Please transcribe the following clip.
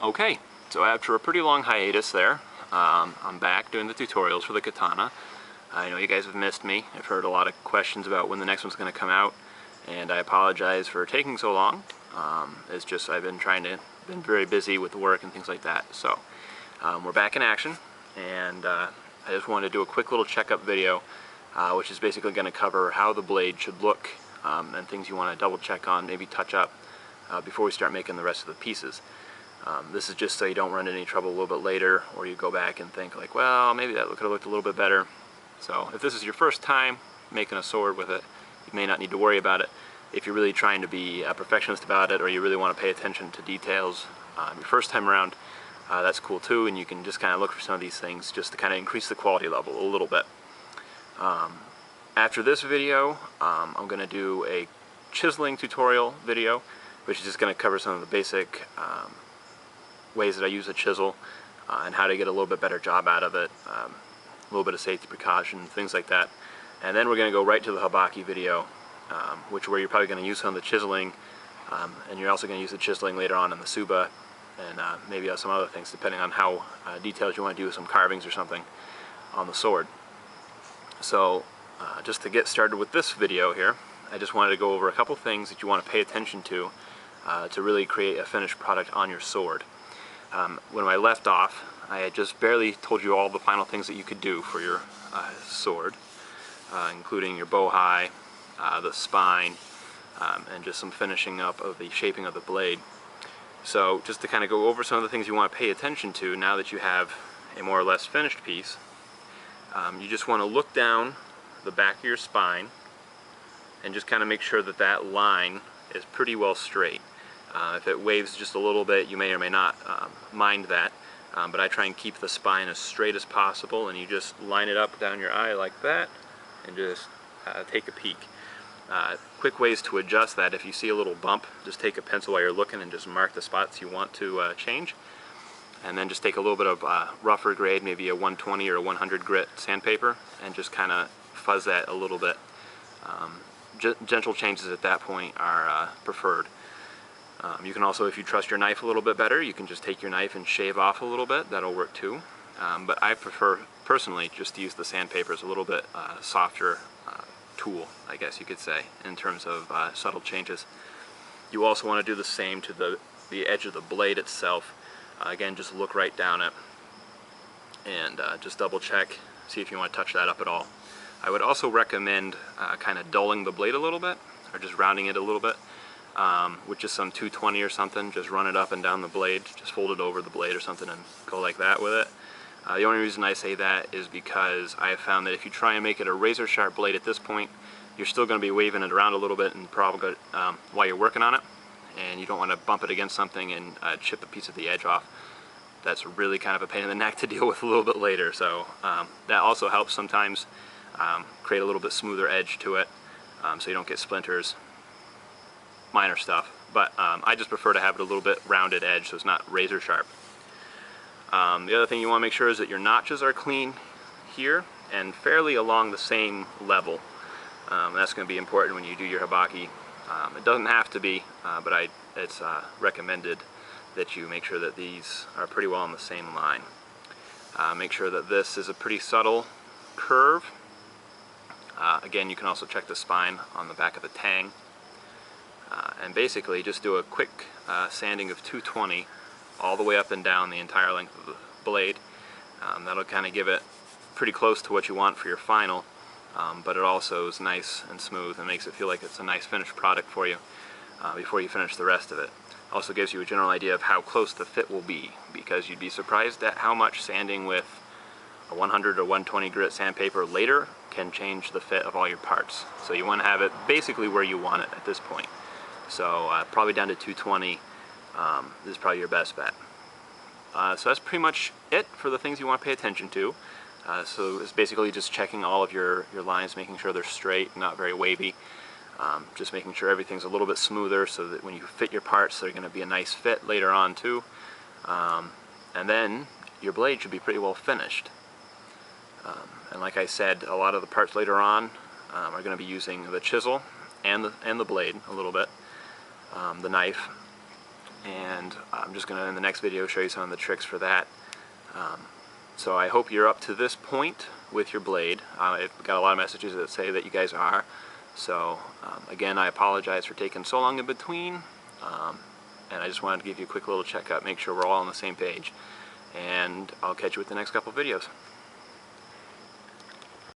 Okay, so after a pretty long hiatus there, I'm back doing the tutorials for the Katana. I know you guys have missed me. I've heard a lot of questions about when the next one's going to come out, and I apologize for taking so long. It's just I've been been very busy with work and things like that. So we're back in action, and I just wanted to do a quick little checkup video, which is basically going to cover how the blade should look and things you want to double check on, maybe touch up before we start making the rest of the pieces. This is just so you don't run into any trouble a little bit later, or you go back and think like, well, maybe that could have looked a little bit better. So if this is your first time making a sword with it, you may not need to worry about it. If you're really trying to be a perfectionist about it, or you really want to pay attention to details your first time around, that's cool too, and you can just kind of look for some of these things just to kind of increase the quality level a little bit. After this video, I'm going to do a chiseling tutorial video, which is just going to cover some of the basic ways that I use a chisel and how to get a little bit better job out of it, a little bit of safety precautions, things like that. And then we're going to go right to the habaki video, where you're probably going to use some of the chiseling, and you're also going to use the chiseling later on in the suba, and maybe some other things depending on how detailed you want to do with some carvings or something on the sword. So just to get started with this video here, I just wanted to go over a couple things that you want to pay attention to really create a finished product on your sword. When I left off, I had just barely told you all the final things that you could do for your sword, including your bow high, the spine, and just some finishing up of the shaping of the blade. So just to kind of go over some of the things you want to pay attention to now that you have a more or less finished piece, you just want to look down the back of your spine and just kind of make sure that that line is pretty well straight. If it waves just a little bit, you may or may not mind that, but I try and keep the spine as straight as possible, and you just line it up down your eye like that and just take a peek. Quick ways to adjust that: if you see a little bump, just take a pencil while you're looking and just mark the spots you want to change, and then just take a little bit of rougher grade, maybe a 120 or a 100 grit sandpaper, and just kind of fuzz that a little bit. Gentle changes at that point are preferred. You can also, if you trust your knife a little bit better, you can just take your knife and shave off a little bit. That'll work too. But I prefer, personally, just to use the sandpaper as a little bit softer tool, I guess you could say, in terms of subtle changes. You also want to do the same to the edge of the blade itself. Again, just look right down it and just double check, see if you want to touch that up at all. I would also recommend kind of dulling the blade a little bit, or just rounding it a little bit. With just some 220 or something, just run it up and down the blade, just fold it over the blade or something and go like that with it. The only reason I say that is because I have found that if you try and make it a razor sharp blade at this point, you're still going to be waving it around a little bit and probably while you're working on it, and you don't want to bump it against something and chip a piece of the edge off. That's really kind of a pain in the neck to deal with a little bit later, so that also helps sometimes create a little bit smoother edge to it, so you don't get splinters. Minor stuff, but I just prefer to have it a little bit rounded edge so it's not razor sharp. The other thing you want to make sure is that your notches are clean here and fairly along the same level. That's going to be important when you do your habaki. It doesn't have to be, but it's recommended that you make sure that these are pretty well on the same line. Make sure that this is a pretty subtle curve. Again, you can also check the spine on the back of the tang. And basically just do a quick sanding of 220 all the way up and down the entire length of the blade. That'll kind of give it pretty close to what you want for your final, but it also is nice and smooth and makes it feel like it's a nice finished product for you before you finish the rest of it. Also gives you a general idea of how close the fit will be, because you'd be surprised at how much sanding with a 100 or 120 grit sandpaper later can change the fit of all your parts. So you want to have it basically where you want it at this point. So probably down to 220 is probably your best bet. So that's pretty much it for the things you want to pay attention to. So it's basically just checking all of your lines, making sure they're straight, not very wavy. Just making sure everything's a little bit smoother so that when you fit your parts, they're going to be a nice fit later on too. And then your blade should be pretty well finished. And like I said, a lot of the parts later on are going to be using the chisel and the blade a little bit, the knife, and and I'm just going to in the next video show you some of the tricks for that. So I hope you're up to this point with your blade. I've got a lot of messages that say that you guys are. So again, I apologize for taking so long in between, and I just wanted to give you a quick little checkup, make sure we're all on the same page, and I'll catch you with the next couple videos.